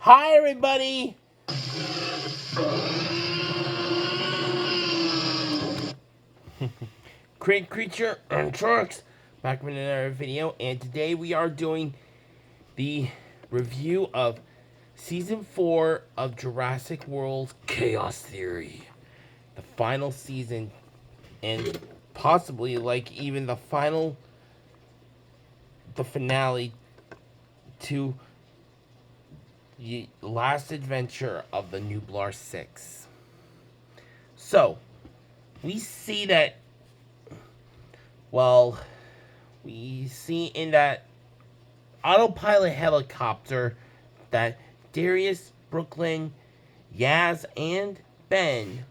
Hi, everybody! Great Creature and Sharks back with another video, and today we are doing the review of Season 4 of Jurassic World Chaos Theory. The final season, and possibly, like, even the finale to the last adventure of the Nublar Six. So, we see that, well, we see in that autopilot helicopter that Darius, Brooklyn, Yaz, and Ben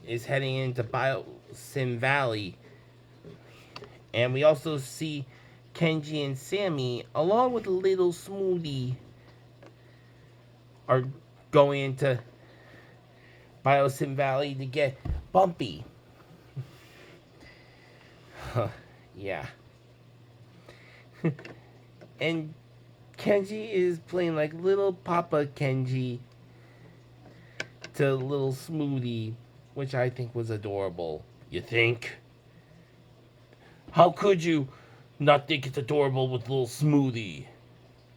is heading into Biosyn Valley. And we also see Kenji and Sammy, along with little Smoothie, are going into Biosyn Valley to get Bumpy. Yeah. And Kenji is playing like little Papa Kenji to little Smoothie, which I think was adorable. You think? How could you not think it's adorable with little Smoothie?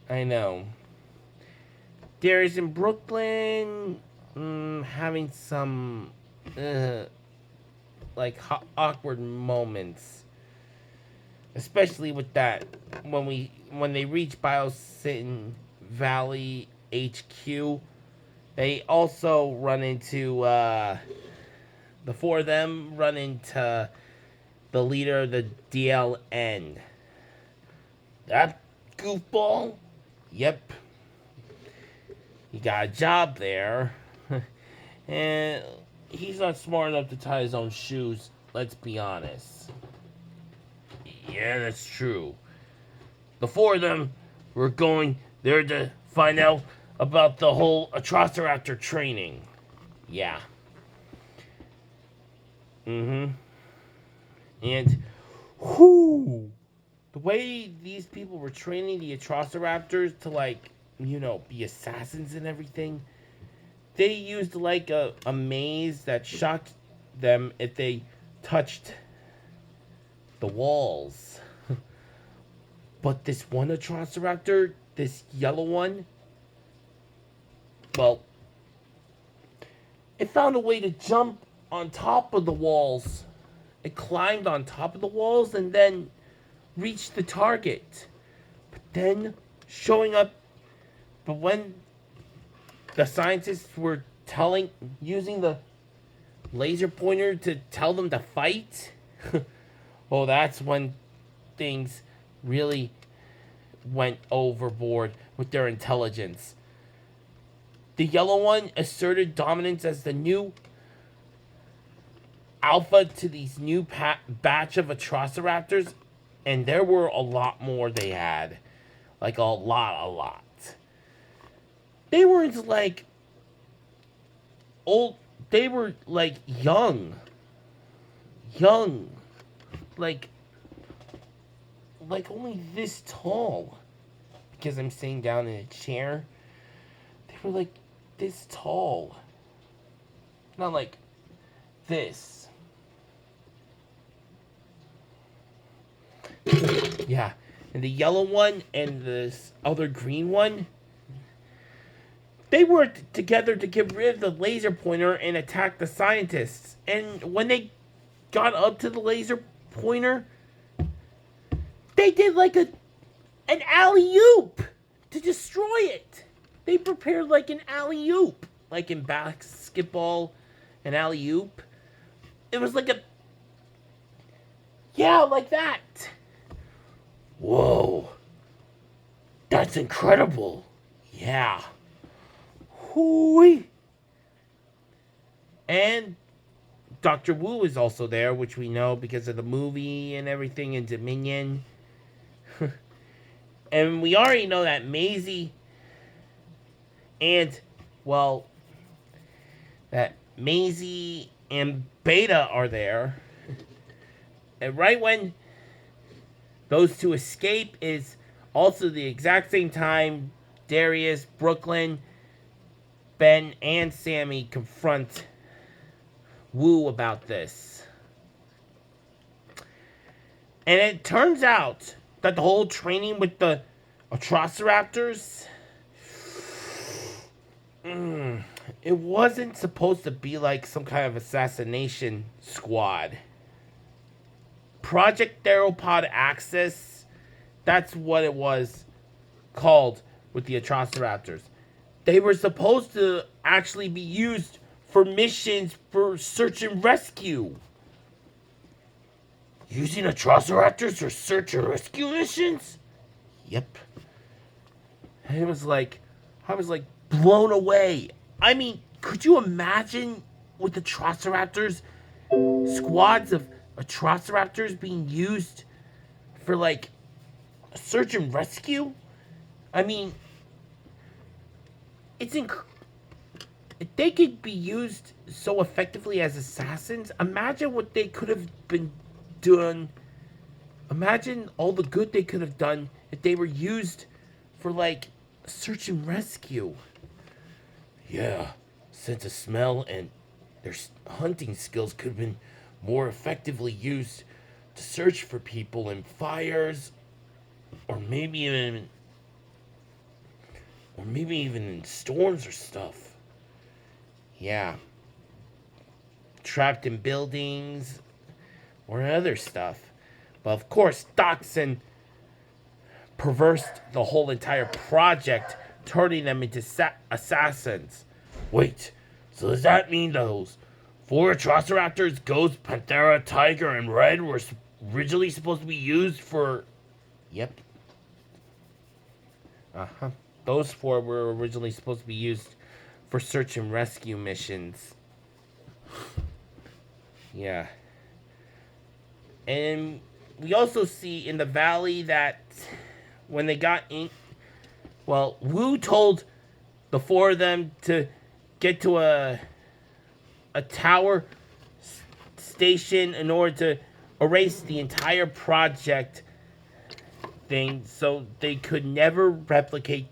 I know. Darius in Brooklyn having some awkward moments, especially with that when they reach Biosyn Valley HQ. They also run into the four of them run into the leader of the DLN. That goofball? Yep. He got a job there. And he's not smart enough to tie his own shoes, let's be honest. Yeah, that's true. The four of them were going there to find out about the whole Atrociraptor training. Yeah. And whoo, the way these people were training the Atrociraptors to be assassins and everything, they used a maze that shocked them if they touched the walls. But this one Atrociraptor, this yellow one, well, it found a way to jump on top of the walls. It climbed on top of the walls and then reached the target. But then when the scientists were using the laser pointer to tell them to fight, well, that's when things really went overboard with their intelligence. The yellow one asserted dominance as the new alpha to these new batch of Atrociraptors, and there were a lot more they had. Like, a lot. They weren't like old, they were like young, like only this tall, because I'm sitting down in a chair. They were like this tall, not like this. Yeah, and the yellow one and this other green one, they worked together to get rid of the laser pointer and attack the scientists. And when they got up to the laser pointer, they did like an alley-oop to destroy it. They prepared like an alley-oop, like in basketball, an alley-oop. It was like like that. Whoa, that's incredible. Yeah. Hooey. And Dr. Wu is also there, which we know because of the movie and everything in Dominion. And we already know that Maisie and Beta are there. And right when those two escape is also the exact same time Darius, Brooklyn, Ben and Sammy confront Wu about this. And it turns out that the whole training with the Atrociraptors, it wasn't supposed to be like some kind of assassination squad. Project Theropod Axis, that's what it was called with the Atrociraptors. They were supposed to actually be used for missions for search and rescue. Using Atrociraptors for search and rescue missions? Yep. And I was like blown away. I mean, could you imagine with Atrociraptors, squads of Atrociraptors being used for like search and rescue? I mean, it's if they could be used so effectively as assassins, imagine what they could have been doing. Imagine all the good they could have done if they were used for like search and rescue. Yeah, sense of smell and their hunting skills could have been more effectively used to search for people in fires, or maybe even in storms or stuff. Yeah. Trapped in buildings or other stuff. But of course, Dachshund perversed the whole entire project, turning them into assassins. Wait, so does that mean those 4 Atrociraptors, Ghost, Panthera, Tiger, and Red were originally supposed to be used for... Yep. Uh-huh. Those 4 were originally supposed to be used for search and rescue missions. Yeah. And we also see in the valley that when they got in... Well, Wu told the 4 of them to get to a tower station in order to erase the entire project thing so they could never replicate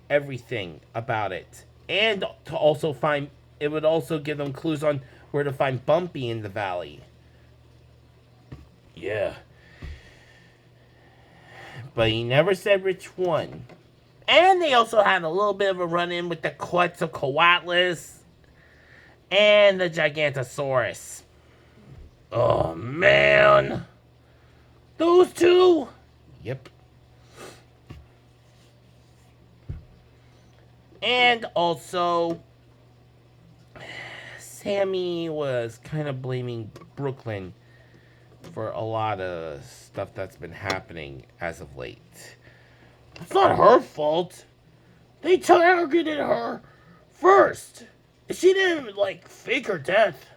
everything about it. And to also find... It would also give them clues on where to find Bumpy in the valley. Yeah. But he never said which one. And they also had a little bit of a run-in with the Quetzalcoatlus and the Gigantosaurus. Oh, man. Those 2? Yep. And also, Sammy was kind of blaming Brooklyn for a lot of stuff that's been happening as of late. It's not her fault. They targeted her first. She didn't, fake her death.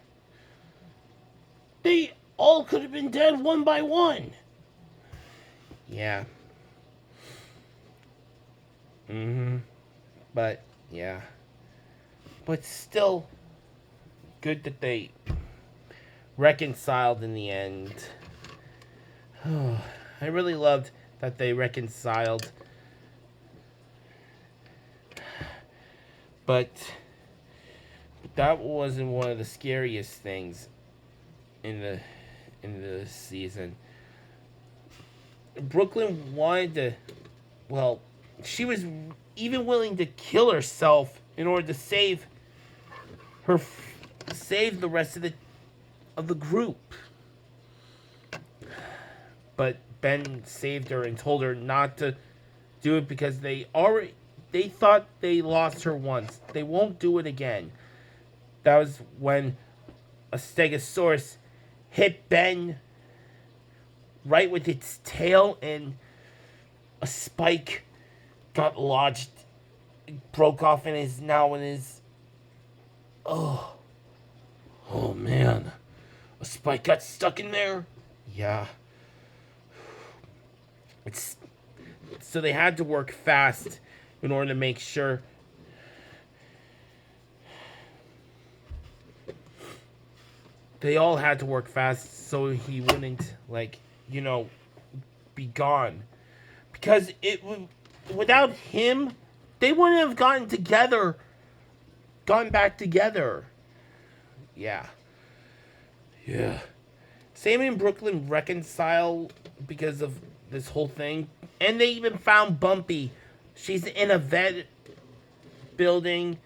They all could have been dead one by one. Yeah. But, yeah. But still, good that they reconciled in the end. I really loved that they reconciled. But that wasn't one of the scariest things in the season. Brooklyn wanted to, well, she was even willing to kill herself in order to save the rest of the group. But Ben saved her and told her not to do it because they thought they lost her once. They won't do it again. That was when a Stegosaurus hit Ben right with its tail and a spike got lodged, broke off and is now in his... Oh man. A spike got stuck in there? Yeah. So they had to work fast in order to make sure they all had to work fast so he wouldn't, be gone. Because without him they wouldn't have gotten back together. Yeah. Yeah. Sammy and Brooklyn reconcile because of this whole thing. And they even found Bumpy. She's in a vet building.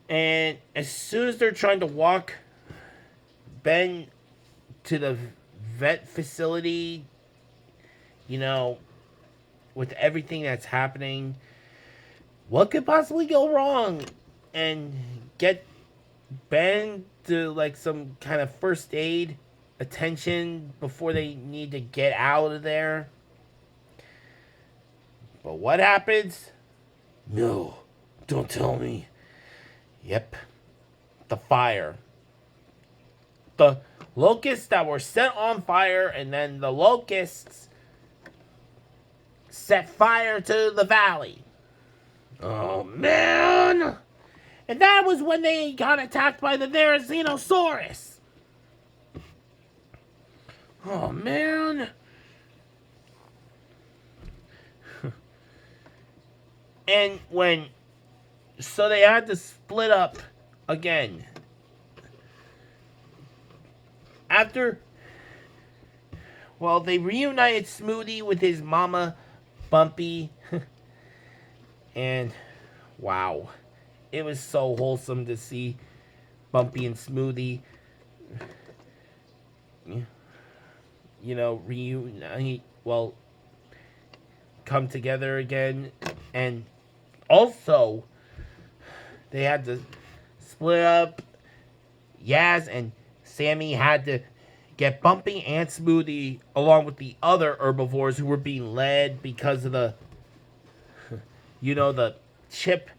And as soon as they're trying to walk Ben to the vet facility, you know, with everything that's happening, what could possibly go wrong? And get Ben to like some kind of first aid attention before they need to get out of there. But what happens? No, don't tell me. Yep, the fire. The locusts that were set on fire, and then the locusts set fire to the valley. Oh, man! And that was when they got attacked by the Therizinosaurus. Oh, man. And when... So they had to split up again. After... Well, they reunited Smoothie with his mama, Bumpy. And... Wow. It was so wholesome to see Bumpy and Smoothie, you know, reunite, well, come together again. And also, they had to split up. Yaz and Sammy had to get Bumpy and Smoothie along with the other herbivores who were being led because of the, you know, the chip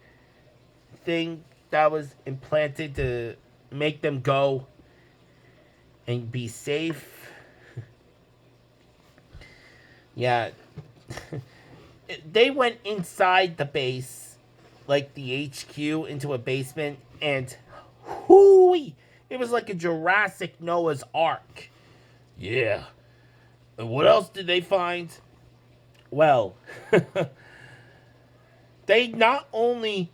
thing that was implanted to make them go and be safe. Yeah. They went inside the base, like the HQ, into a basement, and hooey! It was like a Jurassic Noah's Ark. Yeah. And what else did they find? Well, they not only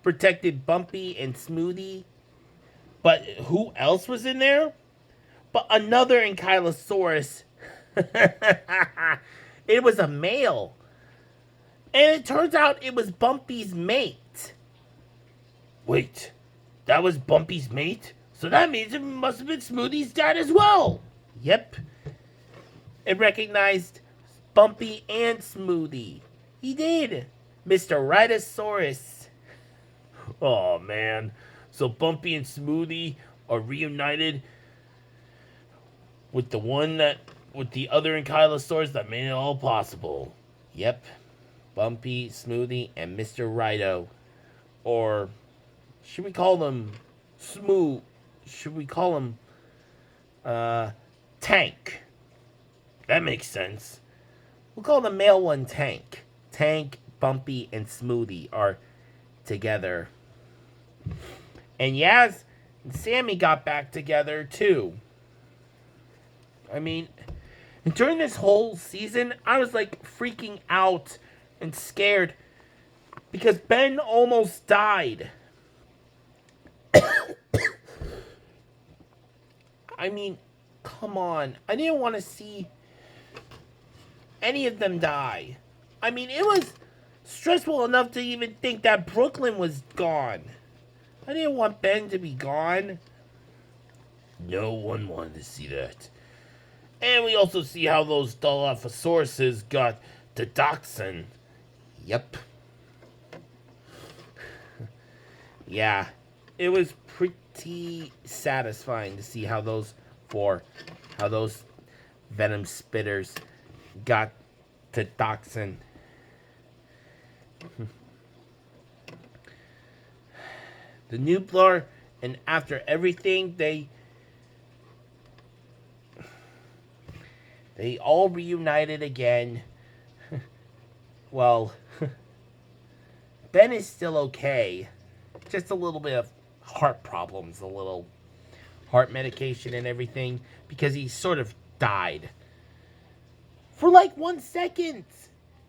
protected Bumpy and Smoothie, but who else was in there? But another Ankylosaurus. It was a male. And it turns out it was Bumpy's mate. Wait, that was Bumpy's mate? So that means it must have been Smoothie's dad as well. Yep. It recognized Bumpy and Smoothie. He did. Mr. Rhinosaurus. Oh, man. So Bumpy and Smoothie are reunited with the other Ankylosaurs that made it all possible. Yep. Bumpy, Smoothie, and Mr. Rhino. Or should we call them should we call them Tank? That makes sense. We'll call the male one Tank. Tank, Bumpy, and Smoothie are together. And Yaz and Sammy got back together too. I mean, during this whole season, I was like freaking out and scared because Ben almost died. I mean, come on. I didn't want to see any of them die. I mean, it was stressful enough to even think that Brooklyn was gone. I didn't want Ben to be gone. No one wanted to see that. And we also see how those Dilophosaurus got to Dachshund. Yep. Yeah. It was pretty satisfying to see how those venom spitters got to Dachshund. The Nublar, and after everything, they all reunited again. Well, Ben is still okay. Just a little bit of heart problems, a little heart medication and everything, because he sort of died. For like 1 second.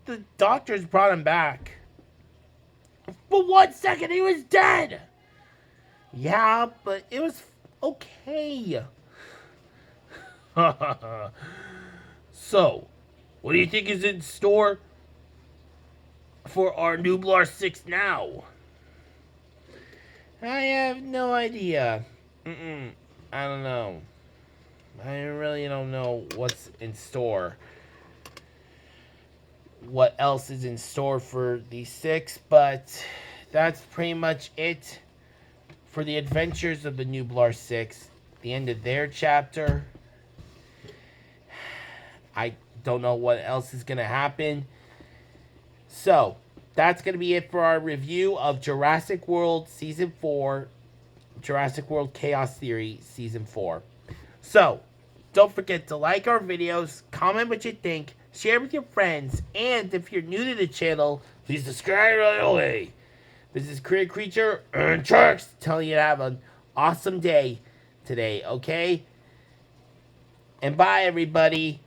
The doctors brought him back. For 1 second, he was dead. Yeah, but it was okay. So, what do you think is in store for our Nublar 6 now? I have no idea. I don't know. I really don't know what's in store. What else is in store for the 6, but that's pretty much it for the adventures of the Nublar Six. The end of their chapter. I don't know what else is going to happen. So, that's going to be it for our review of Jurassic World Season 4, Jurassic World Chaos Theory Season 4. So, don't forget to like our videos, comment what you think, share with your friends, and if you're new to the channel, please subscribe right away. This is Creature Creature and Trucks telling you to have an awesome day today, okay? And bye, everybody.